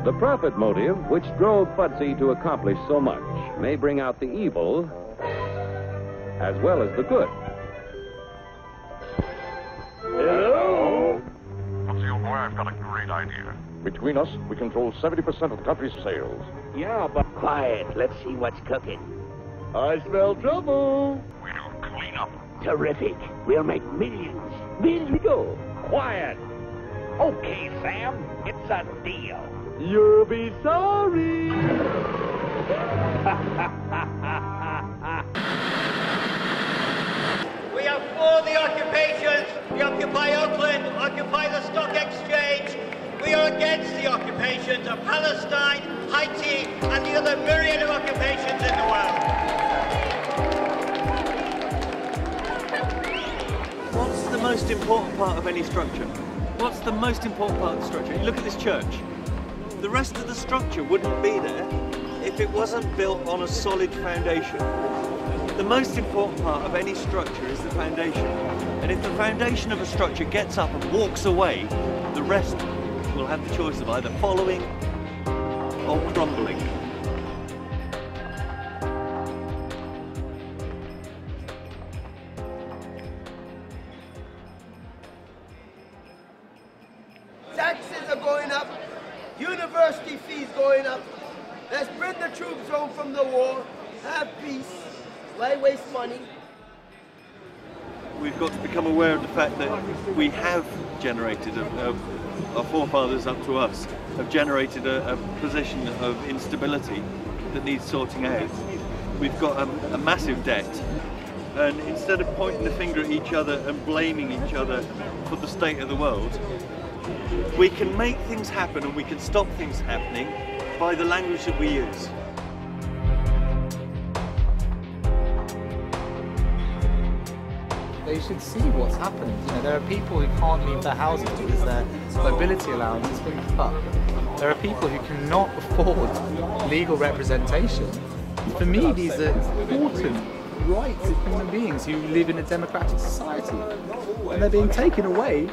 The profit motive, which drove Fudsy to accomplish so much, may bring out the evil as well as the good. Hello? Fudsy, old boy, I've got a great idea. Between us, we control 70% of the country's sales. Yeah, but... Quiet, let's see what's cooking. I smell trouble. We'll clean up. Terrific. We'll make millions. Millions we go. Quiet. Okay, Sam, it's a deal. You'll be sorry. We are for the occupations. We occupy Oakland, occupy the stock exchange. We are against the occupations of Palestine, Haiti, and the other myriad of occupations in the world. What's the most important part of any structure? What's the most important part of the structure? You look at this church. The rest of the structure wouldn't be there if it wasn't built on a solid foundation. The most important part of any structure is the foundation. And if the foundation of a structure gets up and walks away, the rest will have the choice of either following or crumbling. Taxes are going up, university fees going up. Let's bring the troops home from the war, have peace. Why waste money? We've got to become aware of the fact that we have generated, our forefathers up to us, have generated a position of instability that needs sorting out. We've got a massive debt, and instead of pointing the finger at each other and blaming each other for the state of the world, we can make things happen and we can stop things happening by the language that we use. They should see what's happened. You know, there are people who can't leave their houses because their mobility allowance has been cut. There are people who cannot afford legal representation. For me, these are important rights of human beings who live in a democratic society. And they're being taken away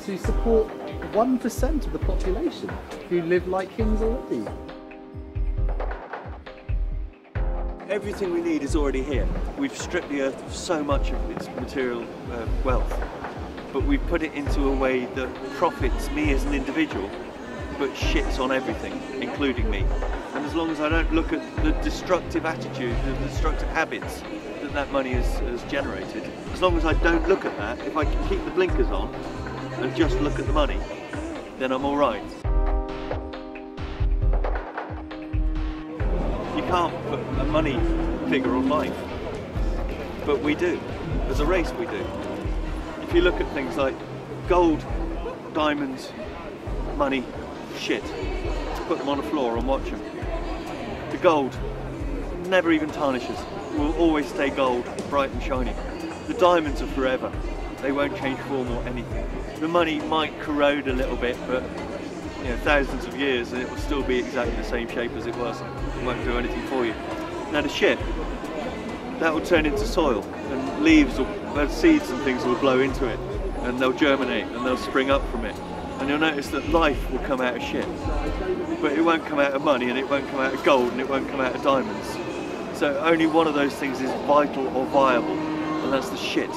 to support 1% of the population who live like kings already. Everything we need is already here. We've stripped the earth of so much of its material wealth, but we've put it into a way that profits me as an individual, but shits on everything, including me. And as long as I don't look at the destructive attitude, the destructive habits that money has generated, as long as I don't look at that, if I can keep the blinkers on and just look at the money, then I'm all right. You can't put a money figure on life, but we do. As a race, we do. If you look at things like gold, diamonds, money, shit, put them on the floor and watch them. The gold never even tarnishes. Will always stay gold, bright and shiny. The diamonds are forever. They won't change form or anything. The money might corrode a little bit, but you know, thousands of years and it will still be exactly the same shape as it was. It won't do anything for you. Now the shit, that will turn into soil, and leaves or seeds and things will blow into it, and they'll germinate and they'll spring up from it. And you'll notice that life will come out of shit. But it won't come out of money, and it won't come out of gold, and it won't come out of diamonds. So only one of those things is vital or viable, and that's the shit.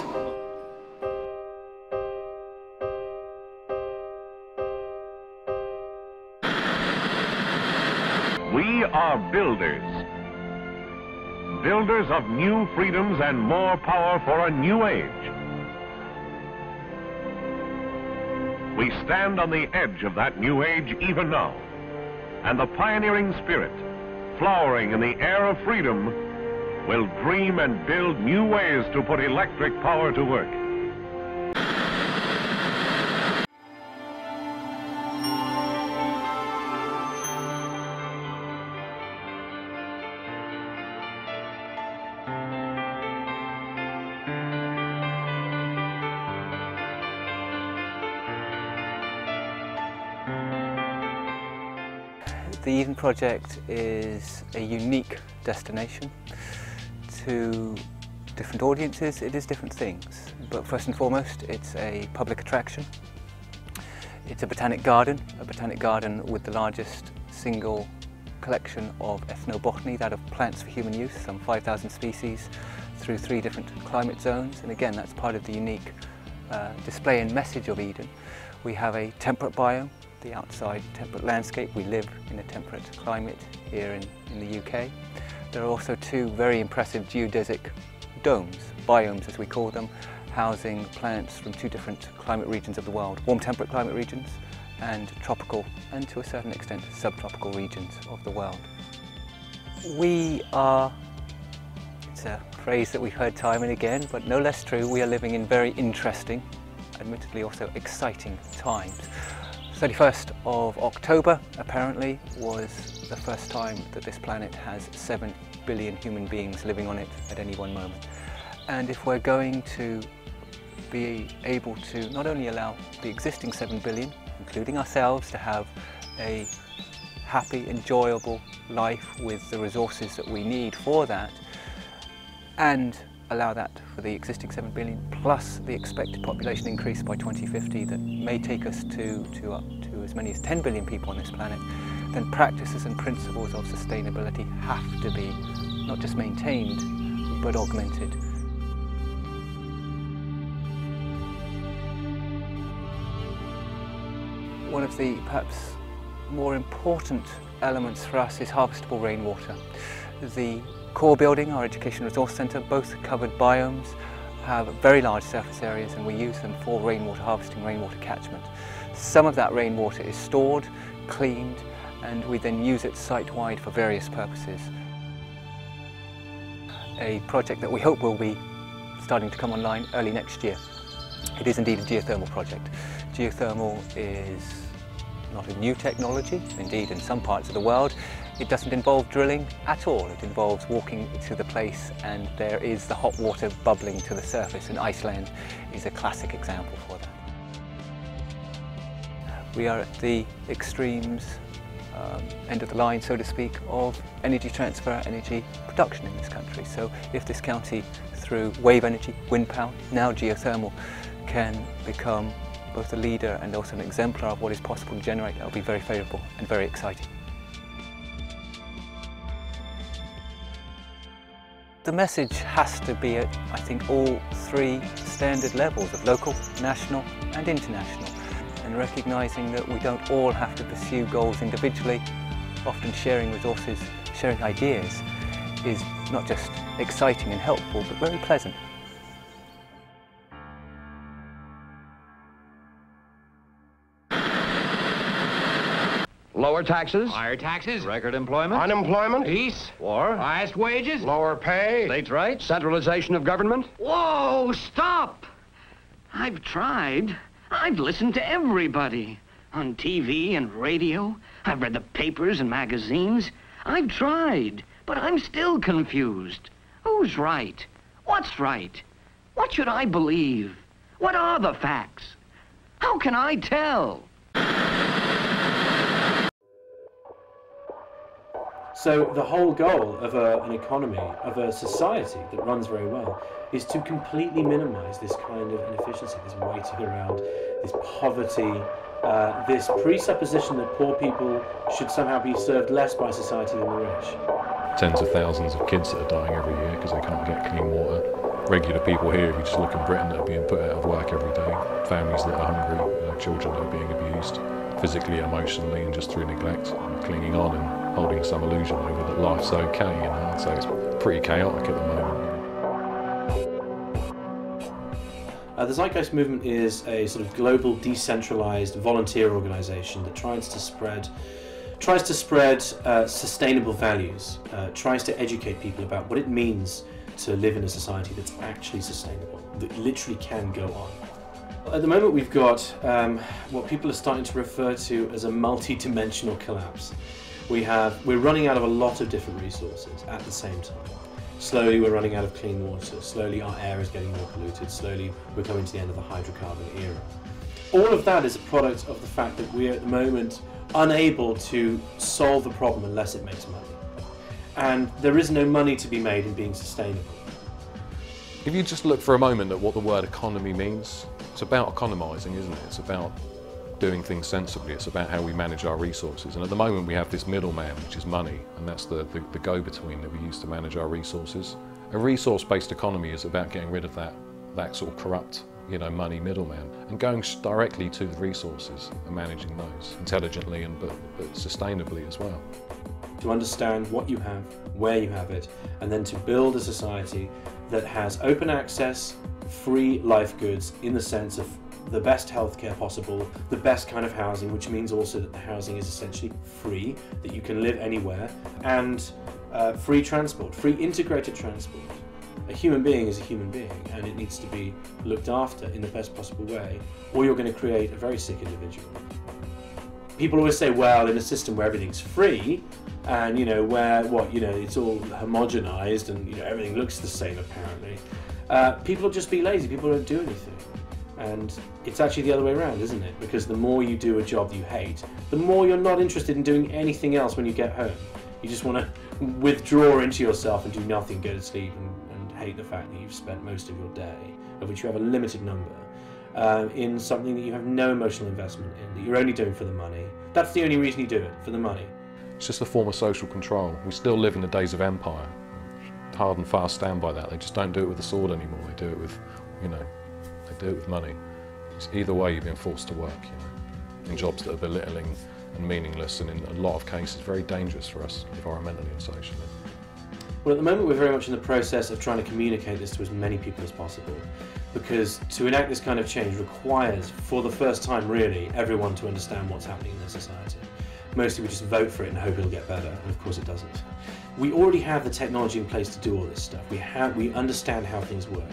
We are builders. Builders of new freedoms and more power for a new age. We stand on the edge of that new age even now. And the pioneering spirit, flowering in the air of freedom, will dream and build new ways to put electric power to work. The Eden Project is a unique destination. To different audiences, it is different things. But first and foremost, it's a public attraction. It's a botanic garden with the largest single collection of ethnobotany, that of plants for human use, some 5,000 species through 3 different climate zones. And again, that's part of the unique display and message of Eden. We have a temperate biome, the outside temperate landscape. We live in a temperate climate here in the UK. There are also 2 very impressive geodesic domes, biomes as we call them, housing plants from 2 different climate regions of the world, warm temperate climate regions and tropical and to a certain extent subtropical regions of the world. We are, it's a phrase that we've heard time and again, but no less true, we are living in very interesting, admittedly also exciting times. 31st of October apparently was the first time that this planet has 7 billion human beings living on it at any one moment. And if we're going to be able to not only allow the existing 7 billion, including ourselves, to have a happy, enjoyable life with the resources that we need for that, and allow that for the existing 7 billion, plus the expected population increase by 2050 that may take us to up to as many as 10 billion people on this planet, then practices and principles of sustainability have to be not just maintained, but augmented. One of the perhaps more important elements for us is harvestable rainwater. The core building, our Education Resource Centre, both covered biomes, have very large surface areas, and we use them for rainwater harvesting, rainwater catchment. Some of that rainwater is stored, cleaned, and we then use it site-wide for various purposes. A project that we hope will be starting to come online early next year. It is indeed a geothermal project. Geothermal is not a new technology. Indeed, in some parts of the world, it doesn't involve drilling at all. It involves walking to the place and there is the hot water bubbling to the surface, and Iceland is a classic example for that. We are at the extremes, end of the line, so to speak, of energy transfer, energy production in this country. So if this county, through wave energy, wind power, now geothermal, can become both a leader and also an exemplar of what is possible to generate, that will be very favourable and very exciting. The message has to be at, I think, all 3 standard levels of local, national and international, and recognising that we don't all have to pursue goals individually. Often sharing resources, sharing ideas is not just exciting and helpful, but very pleasant. Lower taxes. Higher taxes. Record employment. Unemployment. Peace. War. Highest wages. Lower pay. States' rights. Centralization of government. Whoa, stop! I've tried. I've listened to everybody. On TV and radio. I've read the papers and magazines. I've tried, but I'm still confused. Who's right? What's right? What should I believe? What are the facts? How can I tell? So the whole goal of an economy, of a society that runs very well, is to completely minimise this kind of inefficiency, this waiting around, this poverty, this presupposition that poor people should somehow be served less by society than the rich. Tens of thousands of kids that are dying every year because they can't get clean water. Regular people here, if you just look in Britain, that are being put out of work every day. Families that are hungry, children that are being abused, physically, emotionally, and just through neglect, and clinging on and holding some illusion over that life's okay, I'd say it's pretty chaotic at the moment. The Zeitgeist movement is a sort of global decentralized volunteer organization that tries to spread sustainable values, tries to educate people about what it means to live in a society that's actually sustainable, that literally can go on. At the moment we've got what people are starting to refer to as a multi-dimensional collapse. We're running out of a lot of different resources at the same time. Slowly we're running out of clean water, slowly our air is getting more polluted, slowly we're coming to the end of the hydrocarbon era. All of that is a product of the fact that we're at the moment unable to solve the problem unless it makes money. And there is no money to be made in being sustainable. If you just look for a moment at what the word economy means, it's about economising, isn't it? It's about doing things sensibly. It's about how we manage our resources. And at the moment we have this middleman, which is money, and that's the go-between that we use to manage our resources. A resource-based economy is about getting rid of that sort of corrupt, money middleman, and going directly to the resources and managing those intelligently but sustainably as well. To understand what you have, where you have it, and then to build a society that has open access, free life goods in the sense of the best healthcare possible, the best kind of housing, which means also that the housing is essentially free, that you can live anywhere, and free transport, free integrated transport. A human being is a human being, and it needs to be looked after in the best possible way, or you're going to create a very sick individual. People always say, well, in a system where everything's free, and where it's all homogenized and everything looks the same apparently, people will just be lazy. People don't do anything. And it's actually the other way around, isn't it? Because the more you do a job you hate, the more you're not interested in doing anything else when you get home. You just want to withdraw into yourself and do nothing, go to sleep, and hate the fact that you've spent most of your day, of which you have a limited number, in something that you have no emotional investment in, that you're only doing for the money. That's the only reason you do it, for the money. It's just a form of social control. We still live in the days of empire. Hard and fast stand by that. They just don't do it with the sword anymore. They do it with, they do it with money. It's either way you're being forced to work, in jobs that are belittling and meaningless, and in a lot of cases very dangerous for us environmentally and socially. Well, at the moment we're very much in the process of trying to communicate this to as many people as possible, because to enact this kind of change requires, for the first time really, everyone to understand what's happening in their society. Mostly we just vote for it and hope it'll get better, and of course it doesn't. We already have the technology in place to do all this stuff. We understand how things work.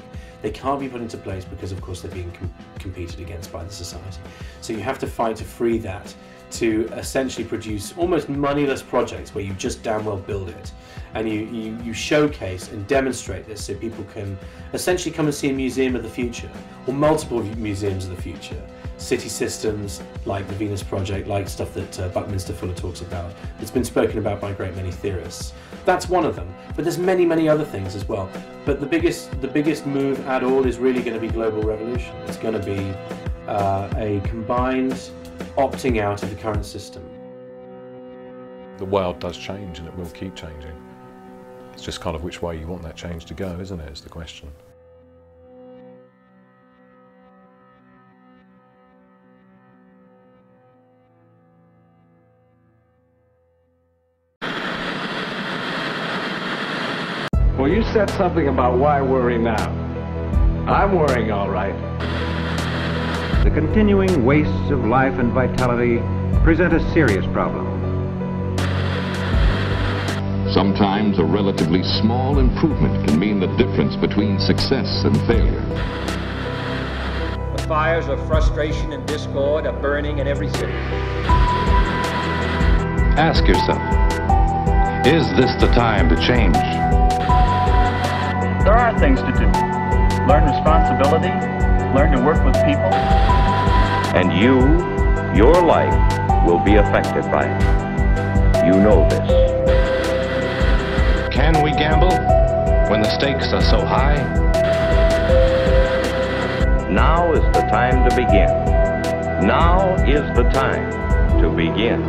They can't be put into place because of course they're being competed against by the society. So you have to fight to free that, to essentially produce almost moneyless projects where you just damn well build it, and you showcase and demonstrate this so people can essentially come and see a museum of the future, or multiple museums of the future. City systems like the Venus Project, like stuff that Buckminster Fuller talks about. It's been spoken about by a great many theorists. That's one of them, but there's many other things as well. But the biggest move at all is really going to be global revolution. It's going to be a combined opting out of the current system. The world does change, and it will keep changing. It's just kind of which way you want that change to go, isn't it, is the question. Well, you said something about why worry now. I'm worrying all right. The continuing wastes of life and vitality present a serious problem. Sometimes a relatively small improvement can mean the difference between success and failure. The fires of frustration and discord are burning in every city. Ask yourself, is this the time to change? There are things to do. Learn responsibility, learn to work with people. And your life will be affected by it. You know this. Can we gamble when the stakes are so high? Now is the time to begin. Now is the time to begin.